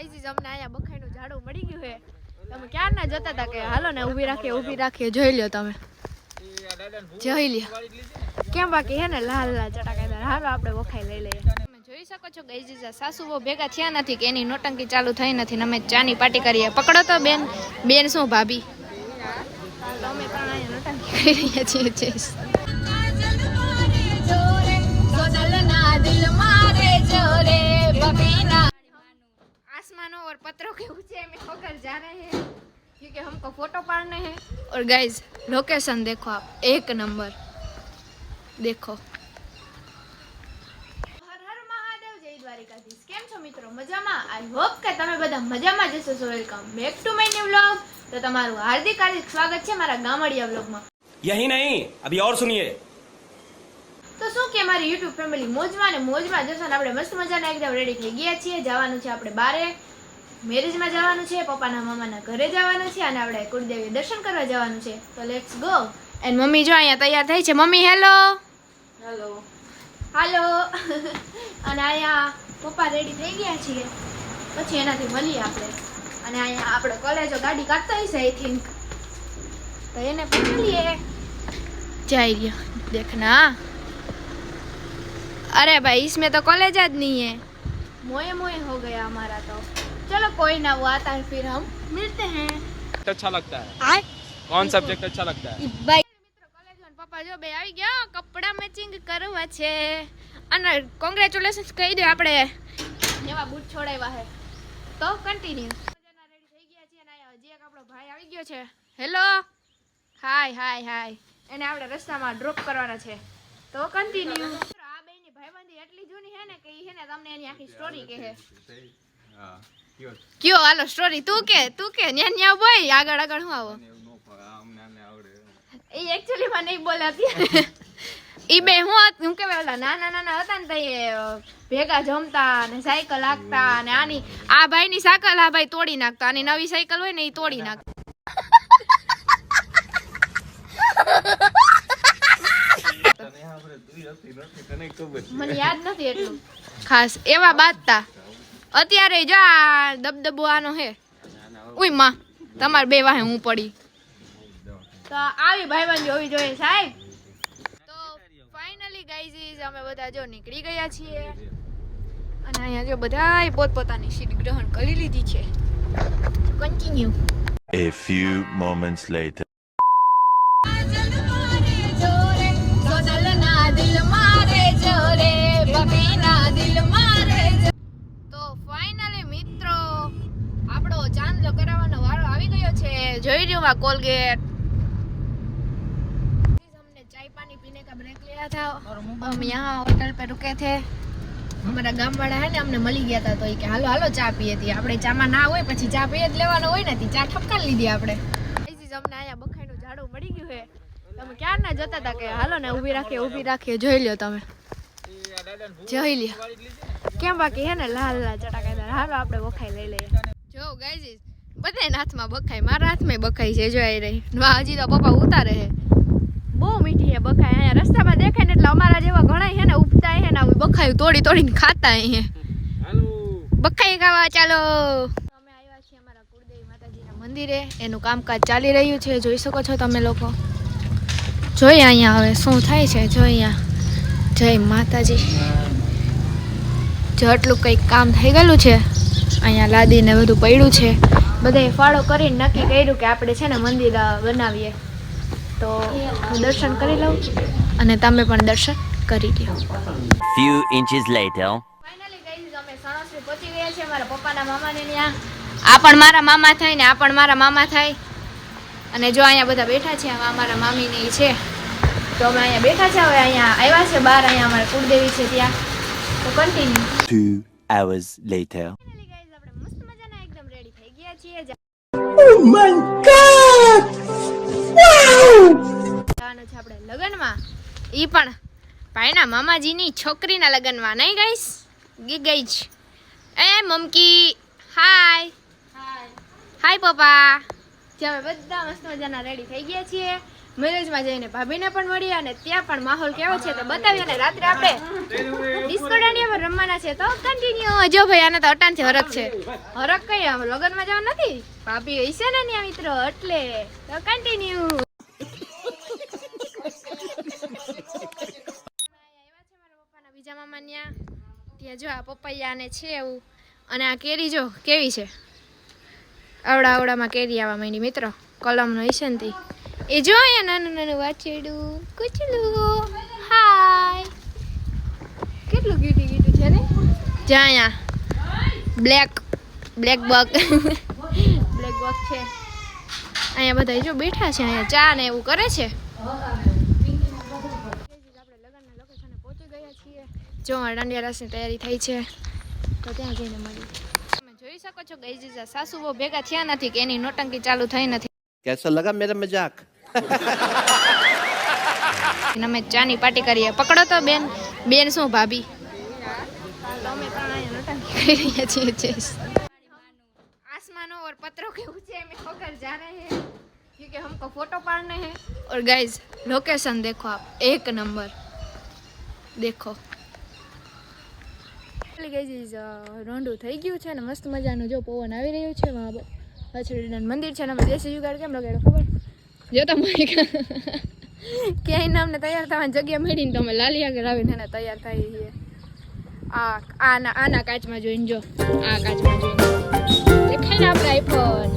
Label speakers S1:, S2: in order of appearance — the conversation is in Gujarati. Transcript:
S1: અમને અહીંયા બખાઈનું ઝાડું મળી ગયું છે. તમે ક્યાં ના જતા હતા કે હાલો ને ઊભી રાખીએ જોઈ લ્યો તમે જોઈ લ્યો કેમ બાકી હે ને લાલ ચટાકેદાર. હાલો આપણે બખાઈ લઈ લઈએ. તમે જોઈ શકો છો ગઈજીજા સાસુ બહુ ભેગા થયા નથી કે એની નોટંકી ચાલુ થઈ નથી ને અમે ચાની પાર્ટી કરીએ. પકડો તો બેન શું ભાભી અમે પણ અહીંયા નોટંકી કરી રહ્યા છીએ. आसमानों और पत्थरों के ऊंचे में होकर जा रहे हैं क्योंकि हमको फोटो पाड़ने हैं. और गाइज लोकेशन देखो आप, एक नंबर देखो. हर हर महादेव, जय द्वारिकाधीश. કેમ છો મિત્રો? મજામાં? આઈ હોપ કે તમે બધા મજામાં જ હશો. સો welcome back to my new vlog. તો તમારું હાર્દિક સ્વાગત છે મારા ગામડિયા વ્લોગમાં.
S2: यही नहीं, अभी और सुनिए.
S1: તો શું કે મારી YouTube ફેમિલી મોજમાં ને મોજમાં જશો ને આપણે મસ્ત મજાના એકદમ રેડી થઈ ગયા છીએ. જવાનું છે આપણે બારે મેરેજમાં જવાનું છે, પપ્પાના મામાના ઘરે જવાનું છે અને આપણે કુળદેવી દર્શન કરવા જવાનું છે. તો લેટ્સ ગો. એન્ડ મમ્મી જો અહીંયા તૈયાર થઈ છે. મમ્મી હેલો હેલો હાલો. અને અહીંયા પપ્પા રેડી થઈ ગયા છીએ. પછી એનાથી મળીએ આપણે. અને અહીંયા આપણે કોલેજો ગાડી કાઢતા હશે આઈ થિંક, તો એને પણ મળીએ. જઈ રહ્યા દેખના. अरे भाई इसमें तो कॉलेज आज नहीं है. मोए मोए हो गया हमारा. तो चलो कोई ना, वो आता है फिर हम मिलते हैं.
S2: अच्छा लगता है? कौन सब्जेक्ट अच्छा लगता है?
S1: भाई મિત્રો કોલેજ માં પપ્પા જો બે આવી ગયા. કપડા મેચિંગ કરવા છે અને કોંગ્રેચ્યુલેશન્સ કહી દો. આપણે એવા બૂટ છોડાવ્યા છે. તો કન્ટિન્યુ મજાના રેડી થઈ ગયા છીએ. અને હજી એક આપણો ભાઈ આવી ગયો છે. હેલો હાય હાય હાય. એને આપણે રસ્તામાં ડ્રોપ કરવાના છે. તો કન્ટિન્યુ. ભાઈબંધી એટલી જૂની હે ને કે ઈ હે ને તમને એની આખી સ્ટોરી કહે. હા કયો હાલો સ્ટોરી તું કે ન્યા બોય આગળ હું આવો. એ એક્ચ્યુઅલી માં નહીં બોલાતી. ઈ બે હું કે ઓલા નાના હતા ને તો ભેગા જમતા ને સાયકલ હાંકતા ને આની આ ભાઈની સાયકલ આ ભાઈ તોડી નાખતા. આની નવી સાયકલ હોય ને ઈ તોડી નાખતા. મને યાદ નથી એટલું ખાસ એવા બાતતા. અત્યારે જો આ દબદબો આનો હે. ઉઈ માં તમાર બે વાહે હું પડી. તો આવી ભાઈબંધી હોવી જોઈએ સાહેબ. તો ફાઇનલી ગાઈઝ અમે બધા જો નીકળી ગયા છીએ. અને અહીંયા જો બધાય પોતપોતાની સીટ ગ્રહણ કરી લીધી છે. Continue.
S3: A few moments later.
S1: તો ફાઇનલી મિત્રો આપણો ચાંદલો કરાવવાનો વારો આવી ગયો છે. જોઈ રહ્યો માં કોલગેટ. हमने चाय पानी पीने का ब्रेक लिया था. हम यहाँ होटल पे रुके थे. हमारा गाम वाला है ने अમને મળી ગયા હતા. તો એ કે હાલો હાલો ચા પીએ હતી. આપણે ચામાં ના હોય પછી ચા પીએ જ લેવાનો હોય ને. ચા ઠપકાર લીધી આપણે. અમને અહીંયા બખાઈનું ઝાડું મળી ગયું છે. તમે ક્યાં ના જતા હતા કે હાલો ને ઊભી રાખીએ જોઈ લ્યો તમે જોઈ લ્યો કેમ બાકી હે ને લાલ ચટાકેદાર. હાલો આપણે બખાઈ લઈ લઈએ. જો ગાઈઝ બધાના હાથમાં બખાઈ, મારા હાથમાં બખાઈ છે. જોઈ રહી હજી તો પપ્પા ઉતારે છે. બહુ મીઠી હે બખાઈ. અહીંયા રસ્તામાં દેખાય ને એટલે અમારા જેવા ઘણા હે ને ઉપતા હે ને બખાઈ તોડીને ખાતા હે. બખાઈ ખાવા ચાલો. અમે આવ્યા છીએ અમારા કુળદેવી માતાજીના મંદિરે. એનું કામકાજ ચાલી રહ્યું છે. જોઈ શકો છો તમે લોકો. જોઈએ અહીંયા હવે શું થાય છે. જો અહીંયા જય માતાજી. જો આટલું કંઈક કામ થઈ ગયેલું છે. અહીંયા લાદીને બધું પડ્યું છે. બધાએ ફાળો કરીને નક્કી કર્યું કે આપણે છે ને મંદિર બનાવીએ. તો હું દર્શન કરી લઉં અને તમે પણ દર્શન કરી લ્યો.
S3: Few inches later.
S1: Finally guys અમે સણોસરી પહોંચી ગયા છે. મારા પપ્પાના મામાને ત્યાં. આ પણ મારા મામા થાય ને આ પણ મારા મામા થાય. અને જો અહીંયા બધા બેઠા છે. આ મારા મામીને ઈ છે. તો અમે અહીંયા બેઠા છે. હવે અહીંયા આવ્યા છે બહાર. અહીંયા અમારા કુળદેવી છે ત્યાં. તો continue.
S3: 2 hours later.
S1: Finally guys આપણે મસ્ત મજાના એકદમ રેડી થઈ ગયા છીએ.
S3: Oh my god!
S1: જવાનું છે આપણે લગનમાં. ઈ પણ ભાઈના મામાજીની છોકરીના લગનમાં. નહીં ગાઈસ ગઈ જ. એ મમકી હાય હાય પપ્પા. જે અમે બધા મસ્ત મજાના રેડી થઈ ગયા છીએ. મેરેજમાં જઈને ભાભીને પણ મળ્યા અને ત્યાં પણ માહોલ કેવો છે તો બતાવીએ અને રાત્રે આપણે ડિસ્કો દાંડિયામાં રમવાના છે તો કન્ટિન્યુ. જો ભાઈ આને તો અટાણથી હરક છે. હરક કઈ આમ લગનમાં જવા નથી, ભાભી હશે ને ત્યાં મિત્રો એટલે તો કન્ટિન્યુ. બીજા મામા ત્યાં જો આ પપૈયા ને છે એવું અને આ કેરી જો કેવી છે. આવડામાં કેરી આવવા માંડી મિત્રો, કલમનો હશે ને તે એ જો અહીંયા નાનું નાનું વાછરડું કૂચલું. હાય કેટલું ગીટું ગીટું છે ને. જ્યાં અહીંયા બ્લેક બગ બ્લેક બગ છે. અહીંયા બધા જો બેઠા છે, અહીંયા ચા ને એવું કરે છે. જો દાંડિયા રાસની તૈયારી થઈ છે તો ત્યાં જઈને મળી. તમે જોઈ શકો છો ગાઈઝ સાસુ બહુ ભેગા થયા નથી કે એની નોટંકી ચાલુ થઈ નથી.
S4: कैसा लगा मेरा मजाक?
S1: અમે ચાની પાર્ટી કરીએ. પકડો તો બેન શું ભાભી અમે પણ અહીંયા નોટંકી કરી રહ્યા છીએ. आसमान और पत्थरों के ऊंचे में होकर जा रहे हैं क्योंकि हमको फोटो पाड़ने हैं. और गाइज लोकेशन देखो आप, एक नंबर देखो. ગાઈઝ રોંડું થઈ ગયું છે ને મસ્ત મજાનું જો પવન આવી રહ્યું છે. હચડીનું મંદિર છે ને અમે દેશી જુગાડ કેમ લગાડ્યો ખબર જો તમે ક્યાંય ને અમને તૈયાર થવાની જગ્યા મળીને તો અમે લાલી આગળ આવીને એને તૈયાર થઈ છીએ. આના કાચમાં જોઈને જો, આ કાચમાં જોઈને દેખાય ને આપણે આઈફોન